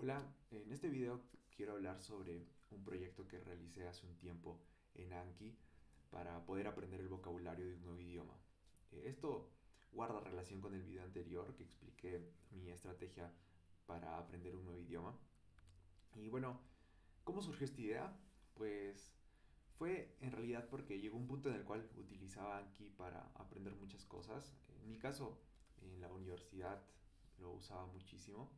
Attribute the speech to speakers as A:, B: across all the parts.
A: Hola, en este video quiero hablar sobre un proyecto que realicé hace un tiempo en Anki para poder aprender el vocabulario de un nuevo idioma. Esto guarda relación con el video anterior que expliqué mi estrategia para aprender un nuevo idioma. Y bueno, ¿cómo surgió esta idea? Pues fue en realidad porque llegó un punto en el cual utilizaba Anki para aprender muchas cosas. En mi caso, en la universidad lo usaba muchísimo.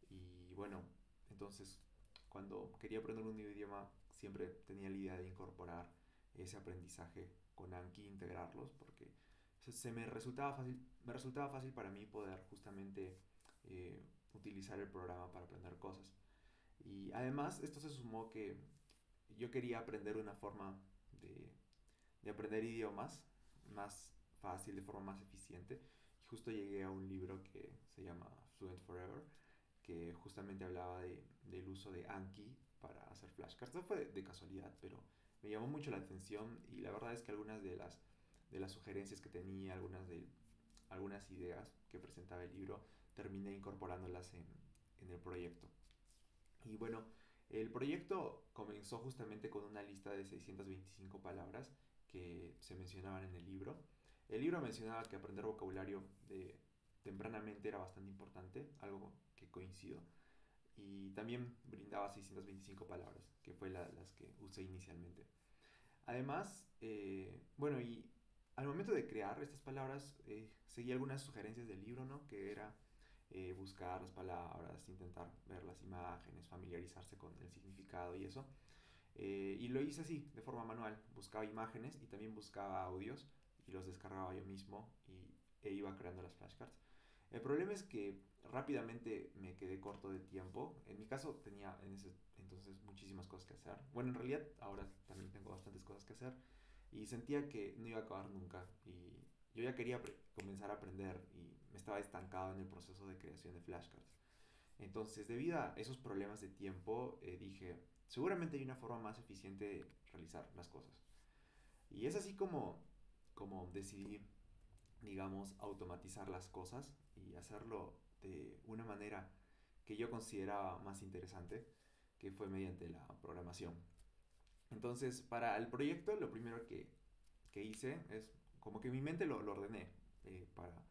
A: Y bueno, entonces cuando quería aprender un nuevo idioma siempre tenía la idea de incorporar ese aprendizaje con Anki, integrarlos, porque me resultaba fácil para mí poder justamente eh, utilizar el programa para aprender cosas. Y además esto se sumó que yo quería aprender una forma de aprender idiomas más fácil, de forma más eficiente. Y justo llegué a un libro que se llama Fluent Forever, que justamente hablaba del uso de Anki para hacer flashcards. No fue de casualidad, pero me llamó mucho la atención y la verdad es que algunas de las sugerencias que tenía, algunas ideas que presentaba el libro, terminé incorporándolas en el proyecto. Y bueno, el proyecto comenzó justamente con una lista de 625 palabras que se mencionaban en el libro. El libro mencionaba que aprender vocabulario tempranamente era bastante importante, algo que coincido. Y también brindaba 625 palabras, que fue las que usé inicialmente. Además, bueno, y al momento de crear estas palabras, seguí algunas sugerencias del libro, ¿no? Que era buscar las palabras, intentar ver las imágenes, familiarizarse con el significado y eso. Y lo hice así, de forma manual. Buscaba imágenes y también buscaba audios y los descargaba yo mismo e iba creando las flashcards. El problema es que rápidamente me quedé corto de tiempo. En mi caso tenía en ese entonces muchísimas cosas que hacer. Bueno, en realidad ahora también tengo bastantes cosas que hacer y sentía que no iba a acabar nunca. Y yo ya quería comenzar a aprender y me estaba estancado en el proceso de creación de flashcards. Entonces, debido a esos problemas de tiempo, dije, seguramente hay una forma más eficiente de realizar las cosas. Y es así como decidí, digamos, automatizar las cosas y hacerlo de una manera que yo consideraba más interesante, que fue mediante la programación. Entonces, para el proyecto, lo primero que hice es como que mi mente lo ordené para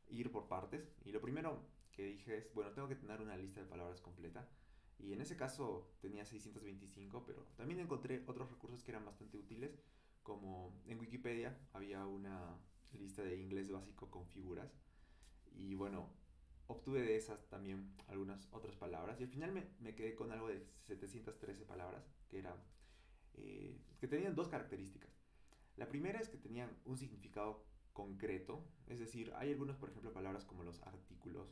A: ir por partes. Y lo primero que dije es, bueno, tengo que tener una lista de palabras completa. Y en ese caso tenía 625, pero también encontré otros recursos que eran bastante útiles, como en Wikipedia había una lista de inglés básico con figuras. Y bueno, obtuve de esas también algunas otras palabras. Y al final me quedé con algo de 713 palabras, que tenían dos características. La primera es que tenían un significado concreto, es decir, hay algunos, por ejemplo, palabras como los artículos,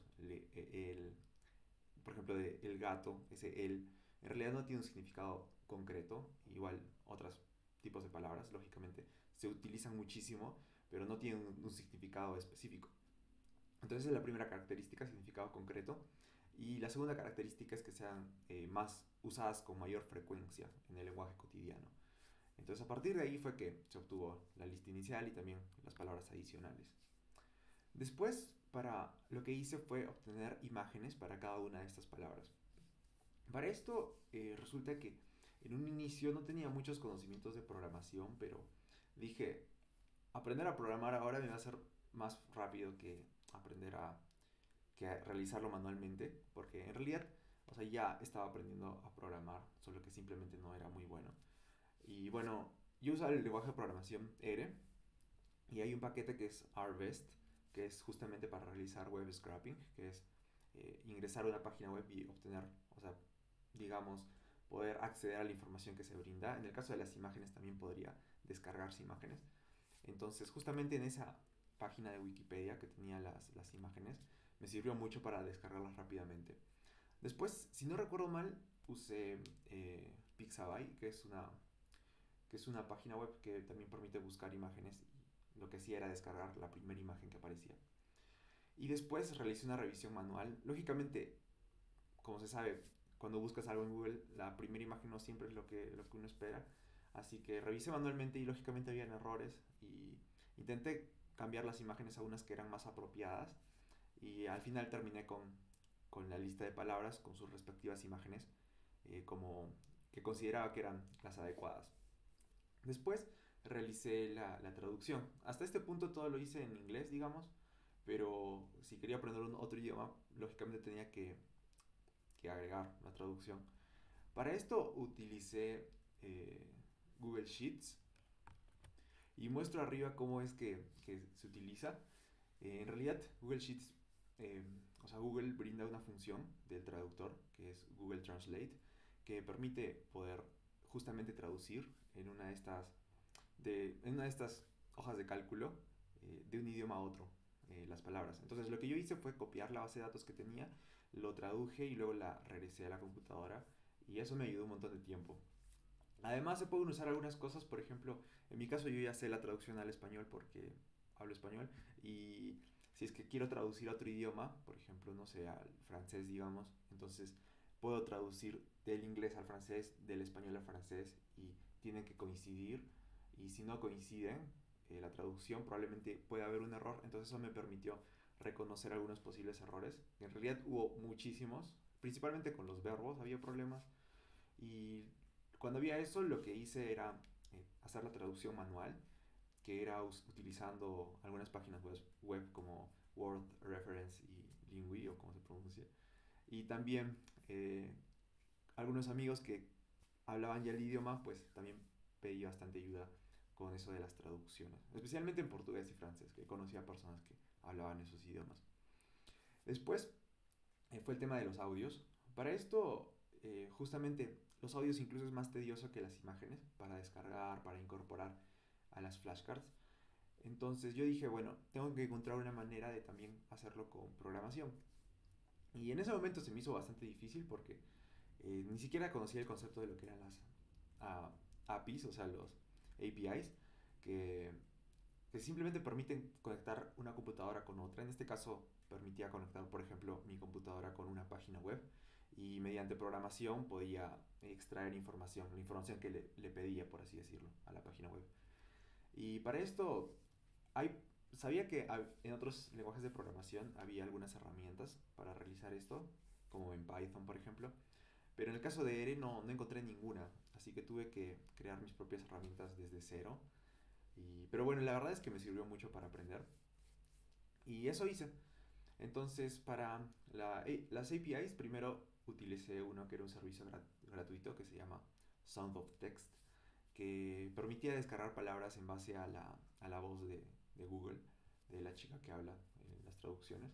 A: por ejemplo, de el gato, ese el, en realidad no tiene un significado concreto, igual otros tipos de palabras, lógicamente, se utilizan muchísimo, pero no tienen un significado específico. Entonces, la primera característica, significado concreto, y la segunda característica es que sean más usadas con mayor frecuencia en el lenguaje cotidiano. Entonces a partir de ahí fue que se obtuvo la lista inicial y también las palabras adicionales. Después, para lo que hice fue obtener imágenes para cada una de estas palabras. Para esto resulta que en un inicio no tenía muchos conocimientos de programación, pero dije, aprender a programar ahora me va a ser más rápido que que a realizarlo manualmente, porque en realidad, o sea, ya estaba aprendiendo a programar, solo que simplemente no era muy bueno. Y bueno, yo usaba el lenguaje de programación R y hay un paquete que es RVest, que es justamente para realizar web scraping, que es ingresar a una página web y obtener, o sea, digamos, poder acceder a la información que se brinda. En el caso de las imágenes también podría descargarse imágenes. Entonces, justamente en esa página de Wikipedia que tenía las imágenes, me sirvió mucho para descargarlas rápidamente. Después, si no recuerdo mal, usé Pixabay, que es una página web que también permite buscar imágenes y lo que hacía era descargar la primera imagen que aparecía. Y después realicé una revisión manual. Lógicamente, como se sabe, cuando buscas algo en Google, la primera imagen no siempre es lo que uno espera. Así que revisé manualmente y lógicamente habían errores y intenté cambiar las imágenes a unas que eran más apropiadas y al final terminé con la lista de palabras, con sus respectivas imágenes, como que consideraba que eran las adecuadas. Después realicé la traducción. Hasta este punto todo lo hice en inglés, digamos, pero si quería aprender otro idioma, lógicamente tenía que agregar la traducción. Para esto utilicé eh, Google Sheets y muestro arriba cómo es que se utiliza. En realidad, Google Sheets, eh, o sea, Google brinda una función del traductor, que es Google Translate, que permite poder justamente traducir en una de estas hojas de cálculo de un idioma a otro las palabras. Entonces, lo que yo hice fue copiar la base de datos que tenía, lo traduje y luego la regresé a la computadora y eso me ayudó un montón de tiempo. Además se pueden usar algunas cosas, por ejemplo, en mi caso yo ya sé la traducción al español porque hablo español y si es que quiero traducir a otro idioma, por ejemplo, no sé, al francés, digamos, entonces puedo traducir del inglés al francés, del español al francés y tienen que coincidir y si no coinciden la traducción probablemente puede haber un error, entonces eso me permitió reconocer algunos posibles errores. En realidad hubo muchísimos, principalmente con los verbos había problemas y cuando había eso, lo que hice era hacer la traducción manual, que era utilizando algunas páginas web como Word Reference y Lingui, o como se pronuncia. Y también algunos amigos que hablaban ya el idioma, pues también pedí bastante ayuda con eso de las traducciones, especialmente en portugués y francés, que conocía personas que hablaban esos idiomas. Después fue el tema de los audios. Para esto, justamente los audios incluso es más tedioso que las imágenes para descargar, para incorporar a las flashcards. Entonces yo dije, bueno, tengo que encontrar una manera de también hacerlo con programación. Y en ese momento se me hizo bastante difícil porque ni siquiera conocía el concepto de lo que eran las APIs, o sea, los APIs, que, que simplemente permiten conectar una computadora con otra. En este caso permitía conectar, por ejemplo, mi computadora con una página web y mediante programación podía extraer información, la información que le pedía, por así decirlo, a la página web. Y para esto, hay, sabía que en otros lenguajes de programación había algunas herramientas para realizar esto, como en Python, por ejemplo, pero en el caso de R no encontré ninguna, así que tuve que crear mis propias herramientas desde cero. Pero bueno, la verdad es que me sirvió mucho para aprender. Y eso hice. Entonces, para las APIs, primero utilicé uno que era un servicio gratuito que se llama Sound of Text, que permitía descargar palabras en base a la voz de Google, de la chica que habla en las traducciones.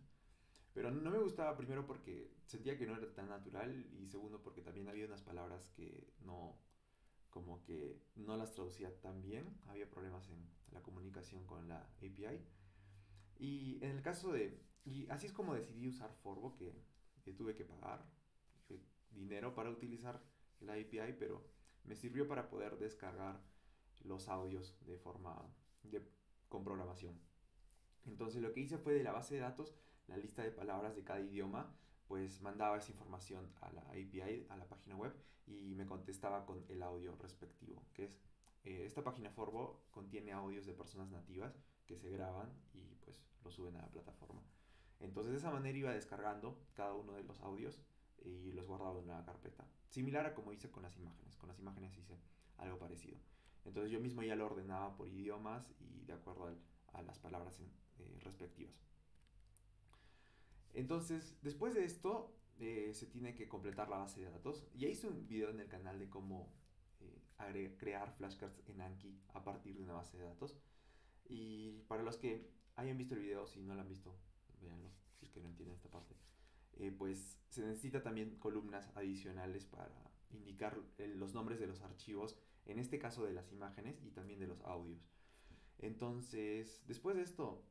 A: Pero no me gustaba primero porque sentía que no era tan natural y segundo porque también había unas palabras que no, como que no las traducía tan bien, había problemas en la comunicación con la API. Y en el caso y así es como decidí usar Forvo, que tuve que pagar dinero para utilizar la API, pero me sirvió para poder descargar los audios de forma de, con programación. Entonces lo que hice fue de la base de datos, la lista de palabras de cada idioma, pues mandaba esa información a la API, a la página web, y me contestaba con el audio respectivo, que es, esta página Forvo contiene audios de personas nativas que se graban y pues lo suben a la plataforma. Entonces de esa manera iba descargando cada uno de los audios y los guardaba en una carpeta. Similar a como hice con las imágenes. Con las imágenes hice algo parecido. Entonces yo mismo ya lo ordenaba por idiomas y de acuerdo a las palabras respectivas. Entonces, después de esto, se tiene que completar la base de datos. Ya hice un video en el canal de cómo crear flashcards en Anki a partir de una base de datos. Y para los que hayan visto el video, si no lo han visto, véanlo, si es que no entienden esta parte. Pues se necesita también columnas adicionales para indicar los nombres de los archivos, en este caso de las imágenes y también de los audios. Entonces, después de esto,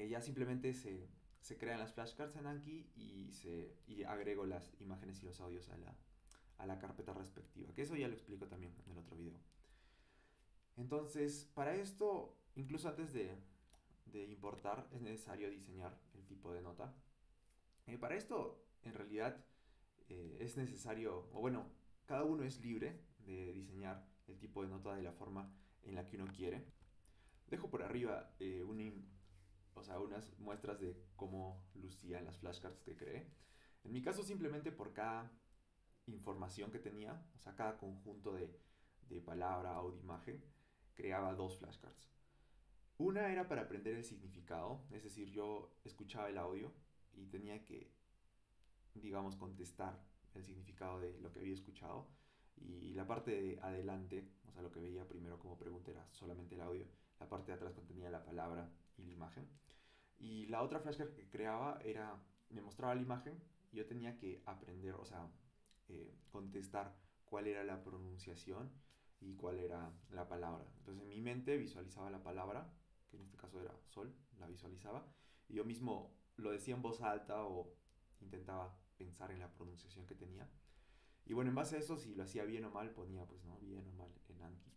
A: ya simplemente se crean las flashcards en Anki y agrego las imágenes y los audios a la carpeta respectiva, que eso ya lo explico también en el otro video. Entonces, para esto, incluso antes de importar, es necesario diseñar el tipo de nota. Para esto, en realidad, es necesario, o bueno, cada uno es libre de diseñar el tipo de nota de la forma en la que uno quiere. Dejo por arriba o sea, unas muestras de cómo lucían las flashcards que creé. En mi caso simplemente por cada información que tenía, o sea, cada conjunto de palabra, audio, imagen, creaba dos flashcards. Una era para aprender el significado, es decir, yo escuchaba el audio y tenía que, digamos, contestar el significado de lo que había escuchado. Y la parte de adelante, o sea, lo que veía primero como pregunta era solamente el audio. La parte de atrás contenía la palabra y la imagen. Y la otra flashcard que creaba era, me mostraba la imagen y yo tenía que aprender, o sea, contestar cuál era la pronunciación y cuál era la palabra. Entonces en mi mente visualizaba la palabra, que en este caso era sol, la visualizaba, y yo mismo lo decía en voz alta o intentaba pensar en la pronunciación que tenía. Y bueno, en base a eso, si lo hacía bien o mal, ponía pues no, bien o mal en Anki.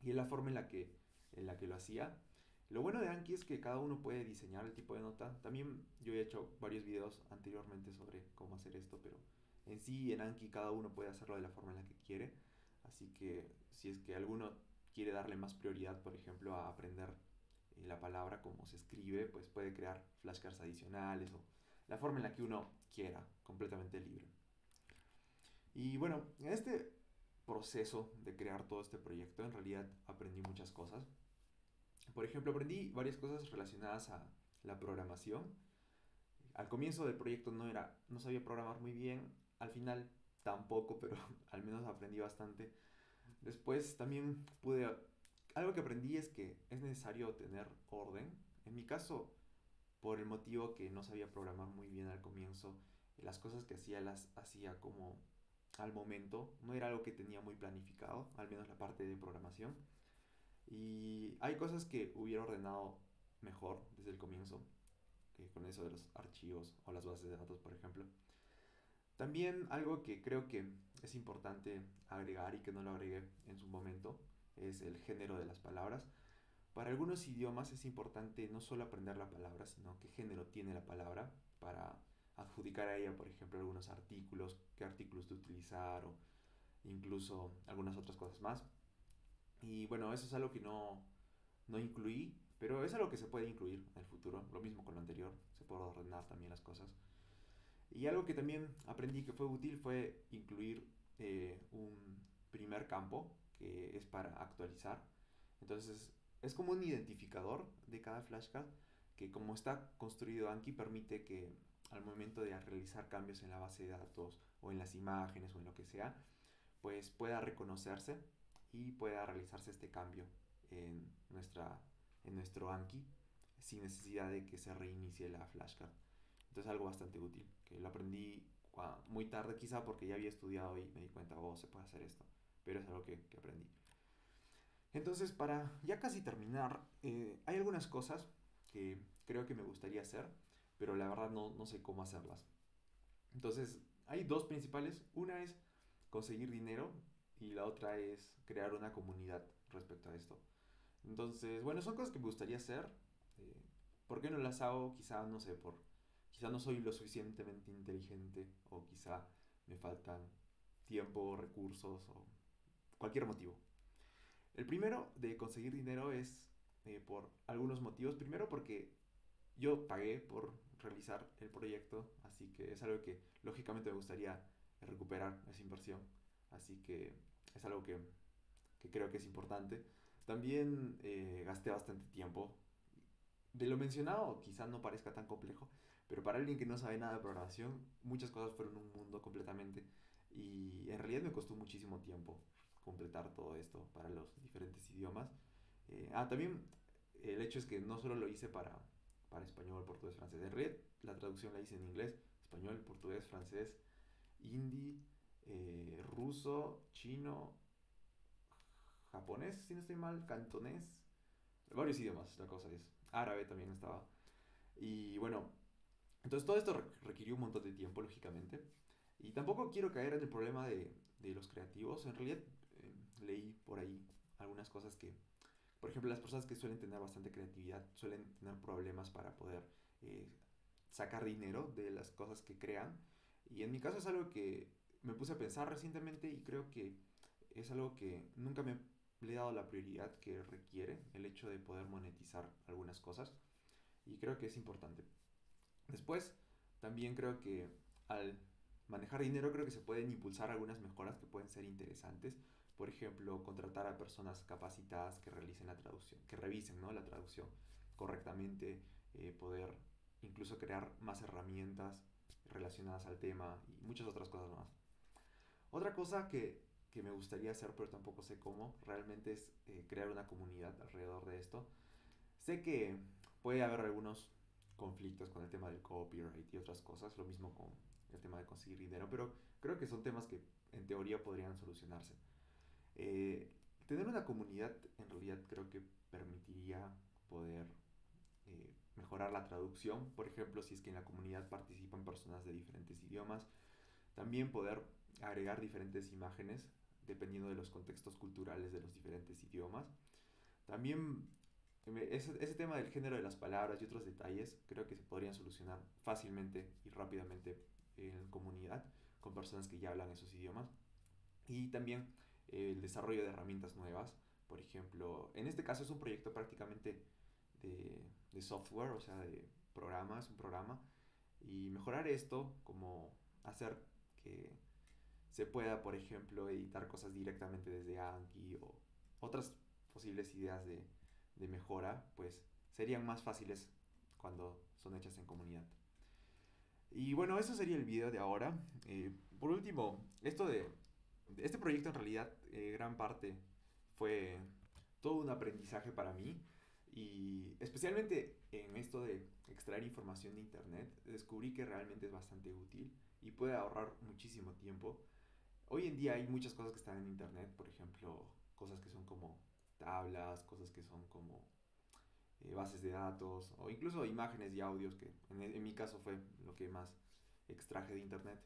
A: Y es la forma en la que lo hacía. Lo bueno de Anki es que cada uno puede diseñar el tipo de nota. También yo he hecho varios videos anteriormente sobre cómo hacer esto, pero en sí en Anki cada uno puede hacerlo de la forma en la que quiere. Así que si es que alguno quiere darle más prioridad, por ejemplo, a aprender la palabra como se escribe, pues puede crear flashcards adicionales o la forma en la que uno quiera, completamente libre. Y bueno, en este proceso de crear todo este proyecto, en realidad aprendí muchas cosas. Por ejemplo, aprendí varias cosas relacionadas a la programación. Al comienzo del proyecto no sabía programar muy bien, al final tampoco, pero al menos aprendí bastante. Después también algo que aprendí es que es necesario tener orden. En mi caso, por el motivo que no sabía programar muy bien al comienzo, las cosas que hacía las hacía como al momento, no era algo que tenía muy planificado, al menos la parte de programación. Y hay cosas que hubiera ordenado mejor desde el comienzo, que con eso de los archivos o las bases de datos, por ejemplo. También algo que creo que es importante agregar y que no lo agregué en su momento es el género de las palabras. Para algunos idiomas es importante no solo aprender la palabra, sino qué género tiene la palabra para adjudicar a ella, por ejemplo, algunos artículos, qué artículos de utilizar o incluso algunas otras cosas más. Y bueno, eso es algo que no incluí, pero es algo que se puede incluir en el futuro. Lo mismo con lo anterior, se puede ordenar también las cosas. Y algo que también aprendí que fue útil fue incluir un primer campo que es para actualizar. Entonces es como un identificador de cada flashcard que como está construido Anki permite que al momento de realizar cambios en la base de datos o en las imágenes o en lo que sea, pues pueda reconocerse y pueda realizarse este cambio en, en nuestro Anki sin necesidad de que se reinicie la flashcard. Entonces algo bastante útil, que lo aprendí muy tarde quizá porque ya había estudiado y me di cuenta, oh, se puede hacer esto, pero es algo que aprendí. Entonces para ya casi terminar, hay algunas cosas que creo que me gustaría hacer, pero la verdad no sé cómo hacerlas. Entonces hay dos principales, una es conseguir dinero y la otra es crear una comunidad respecto a esto. Entonces, bueno, son cosas que me gustaría hacer. eh, ¿Por qué no las hago? Quizá, no sé, quizá no soy lo suficientemente inteligente o quizá me faltan tiempo, recursos o cualquier motivo. El primero de conseguir dinero es por algunos motivos. Primero porque yo pagué por realizar el proyecto, así que es algo que lógicamente me gustaría recuperar esa inversión. Así que es algo que creo que es importante. También gasté bastante tiempo. De lo mencionado, quizá no parezca tan complejo, pero para alguien que no sabe nada de programación, muchas cosas fueron un mundo completamente. Y en realidad me costó muchísimo tiempo completar todo esto para los diferentes idiomas. También el hecho es que no solo lo hice para español, portugués, francés. En realidad la traducción la hice en inglés, español, portugués, francés, hindi, ruso, chino, japonés, si no estoy mal, cantonés, varios idiomas, la cosa es. Árabe también estaba. Y bueno, entonces todo esto requirió un montón de tiempo, lógicamente. Y tampoco quiero caer en el problema de los creativos. En realidad leí por ahí algunas cosas que, por ejemplo, las personas que suelen tener bastante creatividad suelen tener problemas para poder eh, sacar dinero de las cosas que crean. Y en mi caso es algo que me puse a pensar recientemente y creo que es algo que nunca me le he dado la prioridad que requiere el hecho de poder monetizar algunas cosas y creo que es importante. Después, también creo que al manejar dinero creo que se pueden impulsar algunas mejoras que pueden ser interesantes. Por ejemplo, contratar a personas capacitadas que realicen la traducción, que revisen, ¿no?, la traducción correctamente, poder incluso crear más herramientas relacionadas al tema y muchas otras cosas más. Otra cosa que me gustaría hacer, pero tampoco sé cómo, realmente es crear una comunidad alrededor de esto. Sé que puede haber algunos conflictos con el tema del copyright y otras cosas, lo mismo con el tema de conseguir dinero, pero creo que son temas que en teoría podrían solucionarse. Eh, Tener una comunidad en realidad creo que permitiría poder mejorar la traducción, por ejemplo, si es que en la comunidad participan personas de diferentes idiomas, también poder agregar diferentes imágenes dependiendo de los contextos culturales de los diferentes idiomas. También ese tema del género de las palabras y otros detalles creo que se podrían solucionar fácilmente y rápidamente en comunidad con personas que ya hablan esos idiomas. Y también el desarrollo de herramientas nuevas. Por ejemplo, en este caso es un proyecto prácticamente de software, o sea, de programas, un programa. Y mejorar esto, como hacer que se pueda, por ejemplo, editar cosas directamente desde Anki o otras posibles ideas de mejora, pues serían más fáciles cuando son hechas en comunidad. Y bueno, eso sería el video de ahora. Por último, este proyecto en realidad, gran parte fue todo un aprendizaje para mí. Y especialmente en esto de extraer información de internet, descubrí que realmente es bastante útil y puede ahorrar muchísimo tiempo. Hoy en día hay muchas cosas que están en internet, por ejemplo, cosas que son como tablas, cosas que son como bases de datos o incluso imágenes y audios, que en mi caso fue lo que más extraje de internet.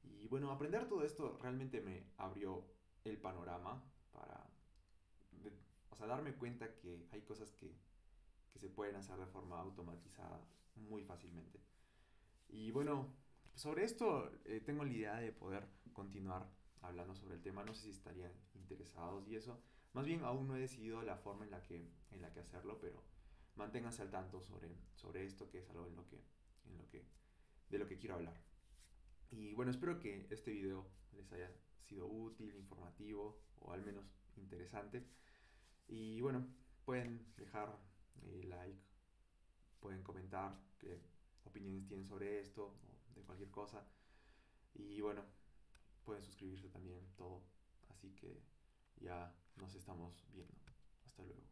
A: Y bueno, aprender todo esto realmente me abrió el panorama para, de- o sea, darme cuenta que hay cosas que se pueden hacer de forma automatizada muy fácilmente. Y bueno, sobre esto tengo la idea de poder continuar hablando sobre el tema. No sé si estarían interesados y eso. Más bien aún no he decidido la forma en la que hacerlo, pero manténganse al tanto sobre esto, que es algo de lo que quiero hablar. Y bueno, espero que este video les haya sido útil, informativo o al menos interesante. Y bueno, pueden dejar like, pueden comentar qué opiniones tienen sobre esto o de cualquier cosa. Y bueno, pueden suscribirse también, todo. Así que ya nos estamos viendo. Hasta luego.